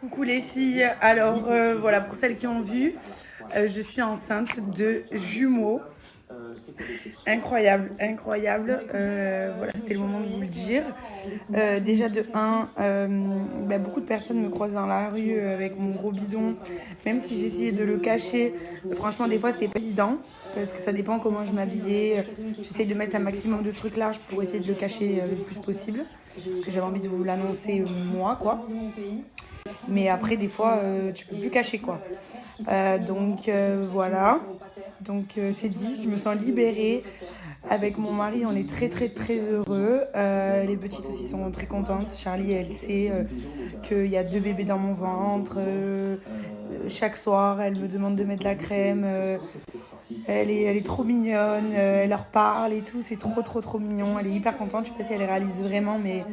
Coucou les filles, alors voilà, pour celles qui ont vu, je suis enceinte de jumeaux. Incroyable, incroyable. Voilà, c'était le moment de vous le dire. Déjà de 1, beaucoup de personnes me croisent dans la rue avec mon gros bidon, même si j'essayais de le cacher. Franchement, des fois, c'était pas évident. Parce que ça dépend comment je m'habillais. J'essaye de mettre un maximum de trucs larges pour essayer de le cacher le plus possible. Parce que j'avais envie de vous l'annoncer moi, quoi. Mais après, des fois, tu peux plus cacher, quoi. Voilà. Donc c'est dit, je me sens libérée. Avec mon mari, on est très très très heureux. Les petites aussi sont très contentes. Charlie, elle sait qu'il y a 2 bébés dans mon ventre. Chaque soir, elle me demande de mettre de la crème. Elle est trop mignonne. Elle leur parle et tout. C'est trop trop trop mignon. Elle est hyper contente. Je sais pas si elle réalise vraiment, mais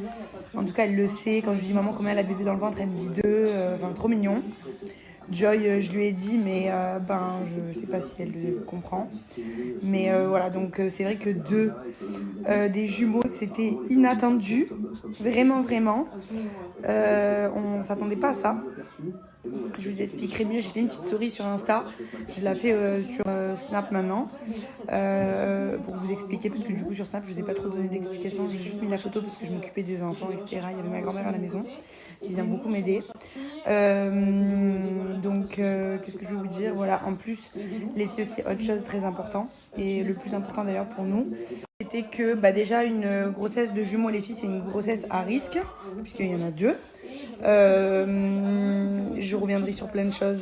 en tout cas, elle le sait. Quand je lui dis maman combien elle a de bébés dans le ventre, elle me dit 2. Enfin, trop mignon. Joy, je lui ai dit, mais je sais pas si elle le comprend. Mais voilà, donc c'est vrai que des jumeaux, c'était inattendu. Vraiment, vraiment. On s'attendait pas à ça. Je vous expliquerai mieux. J'ai fait une petite story sur Insta. Je la fais sur Snap maintenant. Pour vous expliquer, parce que du coup, sur Snap, je vous ai pas trop donné d'explications. J'ai juste mis la photo parce que je m'occupais des enfants, etc. Il y avait ma grand-mère à la maison qui vient beaucoup m'aider. Qu'est-ce que je vais vous dire? Voilà, en plus, les filles aussi, autre chose très important, et le plus important d'ailleurs pour nous, c'était que déjà une grossesse de jumeaux, les filles, c'est une grossesse à risque, puisqu'il y en a 2. Je reviendrai sur plein de choses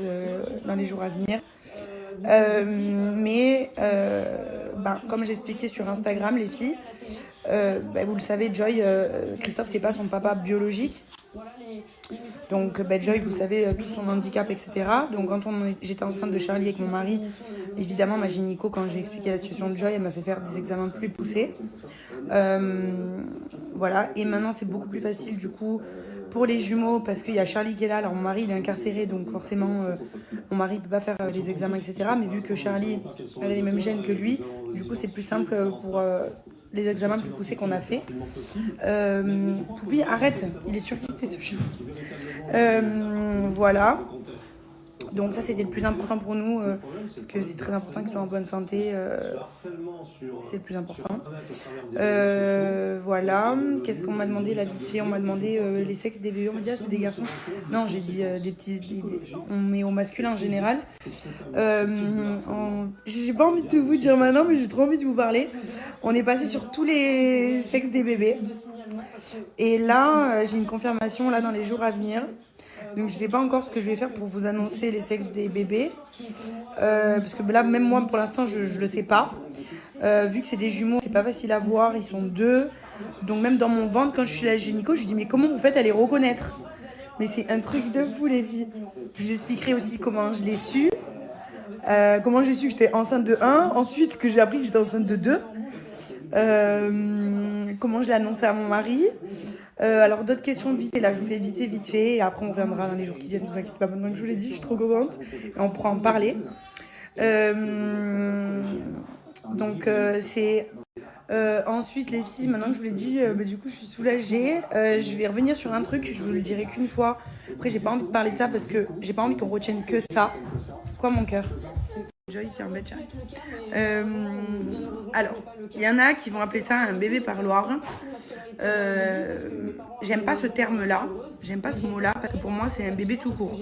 dans les jours à venir. Comme j'expliquais sur Instagram, les filles, vous le savez, Joy, Christophe, c'est pas son papa biologique. Donc Joy, vous savez, tout son handicap, etc. Donc quand j'étais enceinte de Charlie avec mon mari, évidemment, ma gynéco, quand j'ai expliqué la situation de Joy, elle m'a fait faire des examens plus poussés. Voilà, et maintenant c'est beaucoup plus facile du coup pour les jumeaux parce qu'il y a Charlie qui est là. Alors mon mari il est incarcéré, donc forcément mon mari ne peut pas faire les examens, etc. Mais vu que Charlie elle a les mêmes gènes que lui, du coup c'est plus simple pour les examens plus poussés qu'on a fait. Poupie, arrête, il est surexcité ce chien. Voilà. Donc ça c'était le plus important pour nous parce que c'est très important qu'ils soient en bonne santé, c'est le plus important. Voilà, qu'est-ce qu'on m'a demandé là vite fait? On m'a demandé les sexes des bébés, on m'a dit c'est des garçons. Non, j'ai dit on met au masculin en général. J'ai pas envie de vous dire maintenant, mais j'ai trop envie de vous parler. On est passé sur tous les sexes des bébés. Et là, j'ai une confirmation là dans les jours à venir. Donc je sais pas encore ce que je vais faire pour vous annoncer les sexes des bébés. Parce que là, même moi, pour l'instant, je le sais pas. Vu que c'est des jumeaux, c'est pas facile à voir, ils sont 2. Donc même dans mon ventre, quand je suis à la gynéco, je lui dis mais comment vous faites à les reconnaître? Mais c'est un truc de fou les filles. Je vous expliquerai aussi comment je l'ai su. Comment j'ai su que j'étais enceinte de 1. Ensuite que j'ai appris que j'étais enceinte de 2. Comment je l'ai annoncé à mon mari. Alors d'autres questions vite, et là je vous fais vite fait, et après on reviendra dans les jours qui viennent, ne vous inquiétez pas, maintenant que je vous l'ai dit, je suis trop contente, et on pourra en parler. Ensuite les filles, maintenant que je vous l'ai dit, du coup je suis soulagée. Je vais revenir sur un truc, je vous le dirai qu'une fois. Après j'ai pas envie de parler de ça parce que j'ai pas envie qu'on retienne que ça. Quoi mon cœur? Joy qui embête Charlie. Alors, il y en a qui vont appeler ça un bébé parloir. J'aime pas ce terme-là, j'aime pas ce mot-là, parce que pour moi c'est un bébé tout court.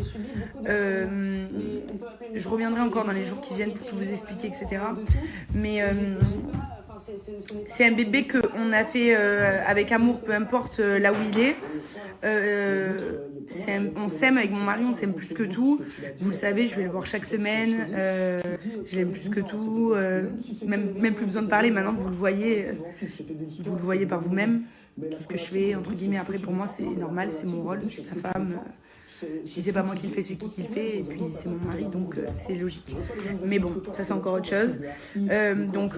Je reviendrai encore dans les jours qui viennent pour tout vous expliquer, etc. Mais c'est un bébé qu'on a fait avec amour, peu importe là où il est. On s'aime avec mon mari, on s'aime plus que tout. Vous le savez, je vais le voir chaque semaine. Je l'aime plus que tout. Même plus besoin de parler. Maintenant, vous le voyez par vous-même. Tout ce que je fais, entre guillemets. Après, pour moi, c'est normal, c'est mon rôle. Je suis sa femme. Si c'est pas moi qui le fais, c'est qui le fait. Et puis, c'est mon mari, donc c'est logique. Mais bon, ça, c'est encore autre chose. Donc,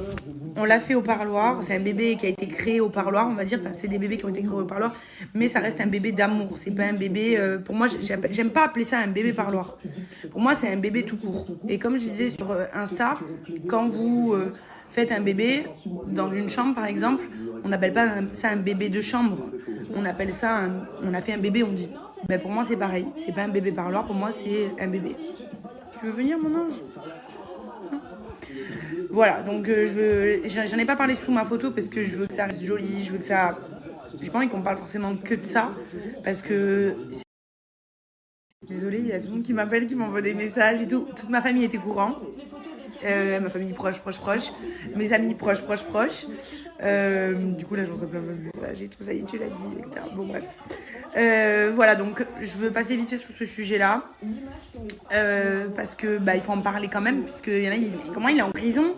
on l'a fait au parloir. C'est un bébé qui a été créé au parloir, on va dire. Enfin, c'est des bébés qui ont été créés au parloir. Mais ça reste un bébé d'amour. C'est pas un bébé... pour moi, j'aime pas appeler ça un bébé parloir. Pour moi, c'est un bébé tout court. Et comme je disais sur Insta, quand vous... faites un bébé dans une chambre par exemple, on n'appelle pas ça un bébé de chambre, on appelle ça on a fait un bébé, on dit. Ben, pour moi, c'est pareil. C'est pas un bébé parloir, pour moi, c'est un bébé. Tu veux venir, mon ange? Voilà, donc j'en ai pas parlé sous ma photo parce que je veux que ça reste joli, je veux que ça... J'ai pas envie qu'on parle forcément que de ça, parce que... Désolée, il y a tout le monde qui m'appelle, qui m'envoie des messages et tout. Toute ma famille était courant. Ma famille proche, mes amis proches. Du coup, là, j'en reçois plein de messages et tout, ça y est, tu l'as dit, etc. Bon, bref. Voilà, donc je veux passer vite fait sur ce sujet-là. Parce que il faut en parler quand même, puisqu'il y en a, comment il est en prison.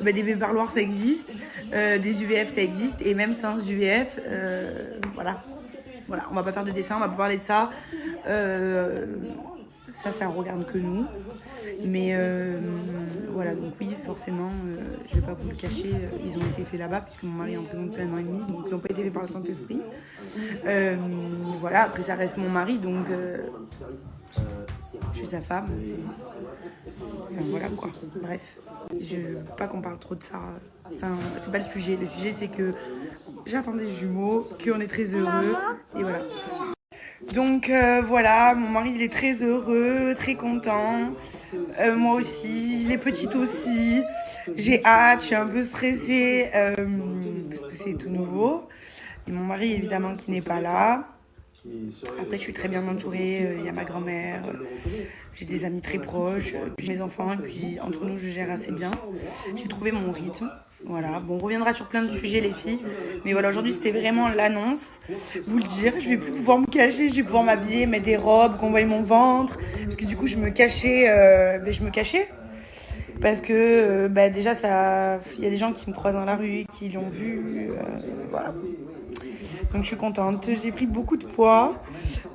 Des bébés parloirs, ça existe. Des UVF, ça existe. Et même sans UVF, voilà. Voilà, on va pas faire de dessin, on va pas parler de ça. Ça ne regarde que nous. Mais voilà, donc oui, forcément, je vais pas vous le cacher, ils ont été faits là-bas, puisque mon mari est en prison depuis 1 an et demi, donc ils n'ont pas été faits par le Saint-Esprit. Voilà, après ça reste mon mari, donc je suis sa femme. Enfin, voilà quoi, bref, je ne veux pas qu'on parle trop de ça. Enfin, c'est pas le sujet. Le sujet, c'est que j'attends des jumeaux, qu'on est très heureux, et voilà. Donc voilà, mon mari il est très heureux, très content. Moi aussi, les petites aussi. J'ai hâte, je suis un peu stressée parce que c'est tout nouveau. Et mon mari évidemment qui n'est pas là. Après je suis très bien entourée, il y a ma grand-mère, j'ai des amis très proches, j'ai mes enfants et puis entre nous je gère assez bien. J'ai trouvé mon rythme. Voilà, bon, on reviendra sur plein de sujets les filles, mais voilà, aujourd'hui c'était vraiment l'annonce, vous le dire, je vais plus pouvoir me cacher, je vais pouvoir m'habiller, mettre des robes, qu'on voie mon ventre, parce que du coup je me cachais, parce que déjà il y a des gens qui me croisent dans la rue, qui l'ont vu, voilà. Donc je suis contente, j'ai pris beaucoup de poids,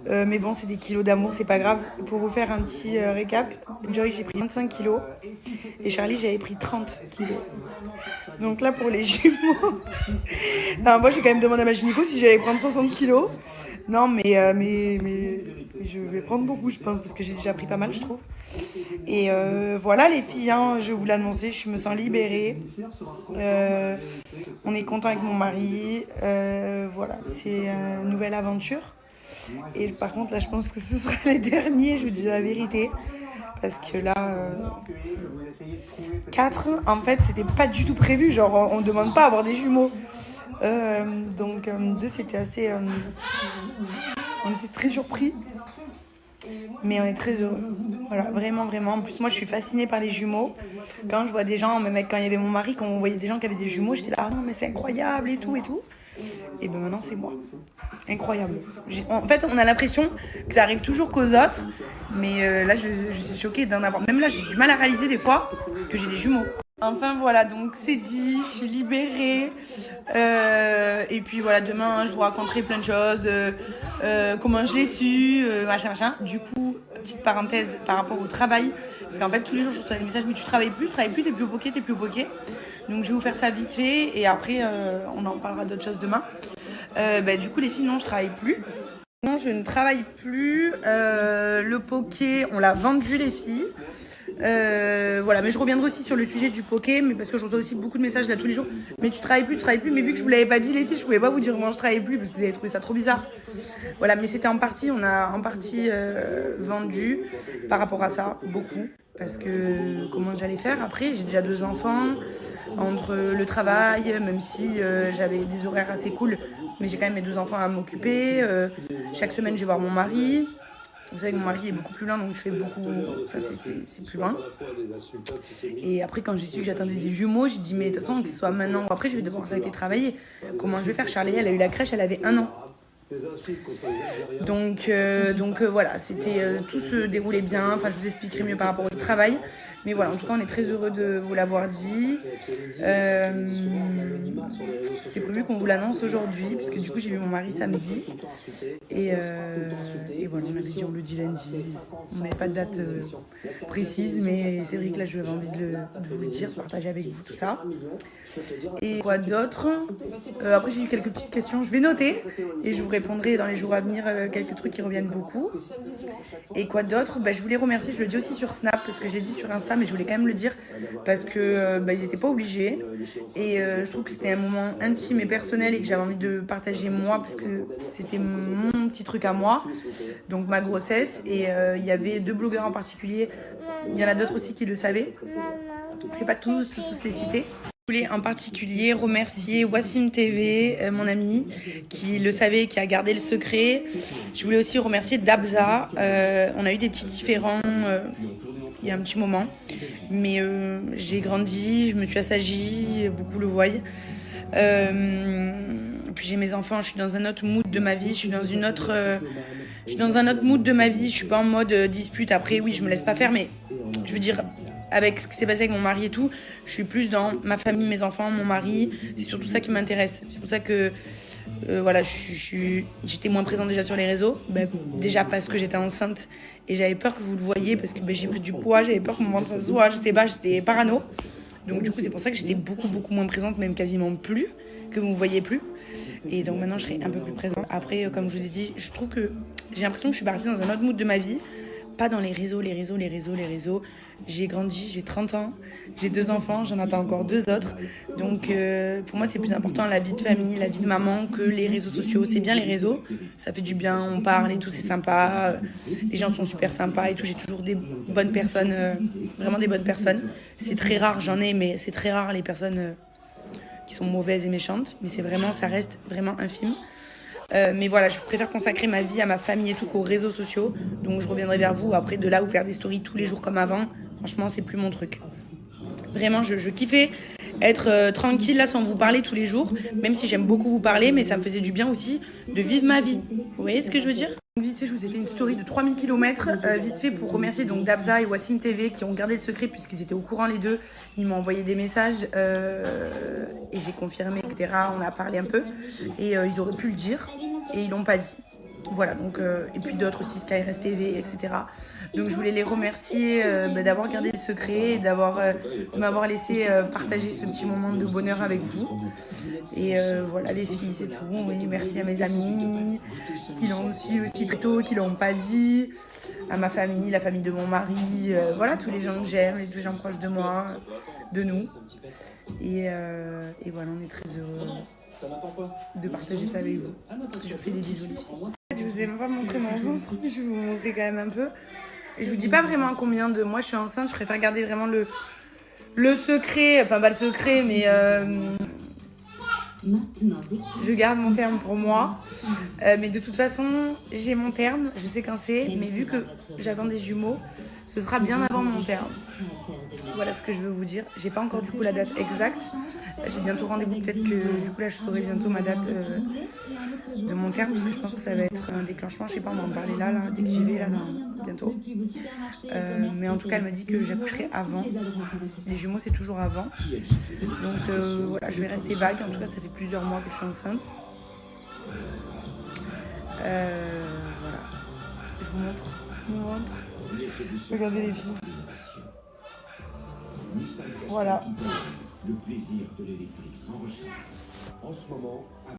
mais bon c'est des kilos d'amour, c'est pas grave. Pour vous faire un petit récap, Joy j'ai pris 25 kilos et Charlie j'avais pris 30 kilos. Donc là pour les jumeaux, non, moi j'ai quand même demandé à ma gynéco si j'allais prendre 60 kilos. Non mais je vais prendre beaucoup je pense parce que j'ai déjà pris pas mal je trouve. Et voilà les filles, hein, je vous l'annoncer, je me sens libérée. On est content avec mon mari. Voilà, c'est une nouvelle aventure. Et par contre là je pense que ce sera les derniers, je vous dis la vérité. Parce que là, 4, en fait, c'était pas du tout prévu. Genre, on demande pas à avoir des jumeaux. Donc, 2, c'était assez... on était très surpris. Mais on est très heureux. Voilà, vraiment, vraiment. En plus, moi, je suis fascinée par les jumeaux. Quand je vois des gens, même quand il y avait mon mari, quand on voyait des gens qui avaient des jumeaux, j'étais là, ah non, mais c'est incroyable et tout et tout. Et ben maintenant, c'est moi. Incroyable. En fait, on a l'impression que ça arrive toujours qu'aux autres. Mais là, je suis choquée d'en avoir. Même là, j'ai du mal à réaliser des fois que j'ai des jumeaux. Enfin voilà, donc c'est dit, je suis libérée. Et puis voilà, demain, je vous raconterai plein de choses. Comment je l'ai su, machin. Du coup, petite parenthèse par rapport au travail. Parce qu'en fait, tous les jours, je reçois des messages, mais tu travailles plus, t'es plus au poké. Donc je vais vous faire ça vite fait. Et après, on en parlera d'autres choses demain. Du coup, les filles, non, je travaille plus. Non, je ne travaille plus. Le poké, on l'a vendu, les filles. Voilà, mais je reviendrai aussi sur le sujet du poké, mais parce que je reçois aussi beaucoup de messages là tous les jours. Mais tu travailles plus, mais vu que je vous l'avais pas dit, les filles, je pouvais pas vous dire moi je travaille plus parce que vous avez trouvé ça trop bizarre. Voilà, mais c'était on a en partie vendu par rapport à ça, beaucoup. Parce que comment j'allais faire après, j'ai déjà 2 enfants, entre le travail, même si j'avais des horaires assez cool, mais j'ai quand même mes 2 enfants à m'occuper. Chaque semaine, je vais voir mon mari. Vous savez que mon mari est beaucoup plus loin, donc je fais beaucoup... Enfin, c'est plus loin. Et après, quand j'ai su que j'attendais des jumeaux, j'ai dit, mais de toute façon, que ce soit maintenant ou après, je vais devoir arrêter de travailler. Comment je vais faire? Charlie, elle a eu la crèche, elle avait 1 an. Donc voilà, tout se déroulait bien. Enfin, je vous expliquerai mieux par rapport au travail. Mais voilà, en tout cas, on est très heureux de vous l'avoir dit. C'était prévu qu'on vous l'annonce aujourd'hui, parce que du coup, j'ai vu mon mari samedi. Et voilà, on avait dit on le dit lundi. On n'avait pas de date précise, mais c'est vrai que là, j'avais envie de vous le dire, de partager avec vous tout ça. Et quoi d'autre? Après, j'ai eu quelques petites questions. Je vais noter et je vous réponds. répondrai dans les jours à venir quelques trucs qui reviennent beaucoup. Et quoi d'autre? Je voulais remercier, je le dis aussi sur Snap, parce que je l'ai dit sur Insta, mais je voulais quand même le dire, parce que ils n'étaient pas obligés. Et je trouve que c'était un moment intime et personnel et que j'avais envie de partager moi, parce que c'était mon petit truc à moi, donc ma grossesse. Et il y avait 2 blogueurs en particulier, il y en a d'autres aussi qui le savaient. Je ne vais pas tous les citer. Je voulais en particulier remercier Wassim TV, mon ami, qui le savait, qui a gardé le secret. Je voulais aussi remercier Dabza. On a eu des petits différends il y a un petit moment. Mais j'ai grandi, je me suis assagie, beaucoup le voient. Puis j'ai mes enfants, je suis dans un autre mood de ma vie. Je suis dans un autre mood de ma vie. Je suis pas en mode dispute. Après, oui, je me laisse pas faire, mais je veux dire... Avec ce qui s'est passé avec mon mari et tout, je suis plus dans ma famille, mes enfants, mon mari. C'est surtout ça qui m'intéresse. C'est pour ça que voilà, j'étais moins présente déjà sur les réseaux. Déjà parce que j'étais enceinte et j'avais peur que vous le voyiez parce que j'ai pris du poids, j'avais peur que mon ventre ça se voit, je sais pas, j'étais parano. Donc du coup, c'est pour ça que j'étais beaucoup moins présente, même quasiment plus, que vous ne voyez plus. Et donc maintenant, je serai un peu plus présente. Après, comme je vous ai dit, je trouve que j'ai l'impression que je suis partie dans un autre mood de ma vie. Pas dans les réseaux. J'ai grandi, j'ai 30 ans, j'ai 2 enfants, j'en attends encore 2 autres. Donc pour moi, c'est plus important la vie de famille, la vie de maman que les réseaux sociaux. C'est bien les réseaux, ça fait du bien, on parle et tout, c'est sympa. Les gens sont super sympas et tout. J'ai toujours des bonnes personnes, vraiment des bonnes personnes. C'est très rare, j'en ai, mais c'est très rare les personnes qui sont mauvaises et méchantes. Mais ça reste vraiment infime. Mais voilà, je préfère consacrer ma vie à ma famille et tout qu'aux réseaux sociaux. Donc je reviendrai vers vous après de là ou faire des stories tous les jours comme avant. Franchement, c'est plus mon truc. Vraiment, je kiffais être tranquille là sans vous parler tous les jours. Même si j'aime beaucoup vous parler, mais ça me faisait du bien aussi de vivre ma vie. Vous voyez ce que je veux dire? Vite fait, je vous ai fait une story de 3000 km, vite fait pour remercier donc Dabza et Wassim TV qui ont gardé le secret puisqu'ils étaient au courant les deux. Ils m'ont envoyé des messages et j'ai confirmé, etc. On a parlé un peu et ils auraient pu le dire et ils l'ont pas dit. Voilà, donc, et puis d'autres aussi, SkyRS TV, etc. Donc je voulais les remercier d'avoir gardé le secret, de m'avoir laissé partager ce petit moment de bonheur avec vous. Et voilà les filles, c'est tout. Oui, merci à mes amis qui l'ont aussi très tôt, qui l'ont pas dit, à ma famille, la famille de mon mari, voilà tous les gens que j'aime, tous les gens proches de moi, de nous. Et voilà, on est très heureux de partager ça avec vous. Je vous fais des bisous les filles. Je vous ai même pas montré mon ventre, mais je vais vous montrer quand même un peu. Et je vous dis pas vraiment combien de mois je suis enceinte, je préfère garder vraiment le secret, enfin pas le secret, mais je garde mon terme pour moi. Mais de toute façon, j'ai mon terme, je sais quand c'est, mais vu que j'attends des jumeaux, ce sera bien avant mon terme. Voilà ce que je veux vous dire. J'ai pas encore du coup la date exacte. J'ai bientôt rendez-vous, peut-être que du coup là je saurai bientôt ma date de mon terme, parce que je pense que ça va être un déclenchement. Je sais pas, on va en parler là dès que j'y vais là bientôt. Mais en tout cas elle m'a dit que j'accoucherai avant. Les jumeaux c'est toujours avant. Donc voilà, je vais rester vague. En tout cas ça fait plusieurs mois que je suis enceinte. Voilà. Je vous montre mon ventre. Regardez les filles. Voilà. Le plaisir de l'électrique sans recharge. En ce moment.